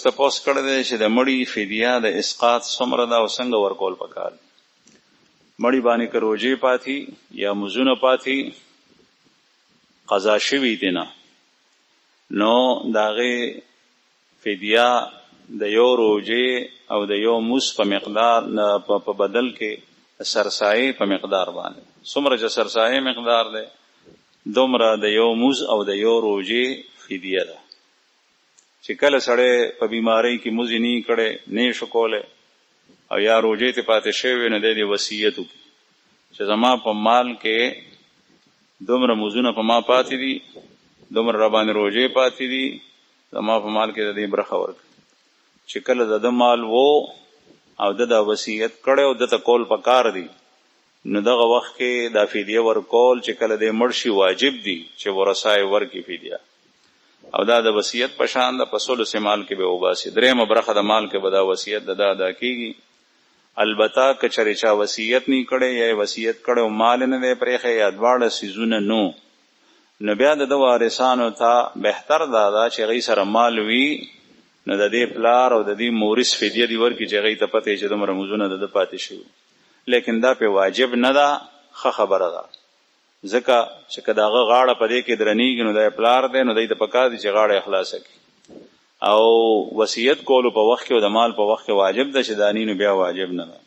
اوس تپوس کړی دی چې د مړي فدیه د اسقاط څومره ده او څنګه ورکول پکار دي. مړي باندې که روژې پاتې یا مزونه پاتې قضا شوي دي نه، نو د هغې فدیه د یو روژې او د یو مز په مقدار په بدل کې سرسایې په مقدار باندې څومره چې سرسایې مقدار دی دومره د یو مز او د یو روژې فدیه ده. چې کله سړی په بیماری کې مزې نه کړی نه شو کولی او یا روژې ته پاتې شوی نو دی وصیت وکړي چې زما په مال کې دومره مزونه په ما پاتې دي، دومره را باندې روژې پاتې دي، زما په مال کې د دې برخه ورکړي. چې کله د ده مال وو او د وصیت کړی او د ته کول پکار دي، نو دغه وخت کې دا فدیه ورکول چې کله د مړ شي واجب دي چې ورثه ورکړي فدیه، او دا د وصیت په شان د په ثلث مال کې به وباسي. درېیمه برخه د مال کې به دا وصیت د ده ادا کېږي. البته که چېرې چا وصیت نه کړی یا وصیت کړی او مال نه دی پرېښی یا دواړه څیزونه نو بیا د ده وارثانو ته بهتر دا ده چې هغوی سره مال وي، نو د دې پلار او د دې مورث فدیه دې ورکړي چې هغوی ته پته یې چې دومره مزونه د ده پاتې شوي. لیکن دا پې واجب نه ده، ښه خبره ده، ځکه چې که د هغه غاړه په دې کې درنېږي نو دا پلار دی، نو دی ته پکار دي چې غاړه یې خلاصه کړي. او وصیت کولو په وخت کې او د مال په وخت کې واجب ده چې دانی نو بیا واجب نه ده.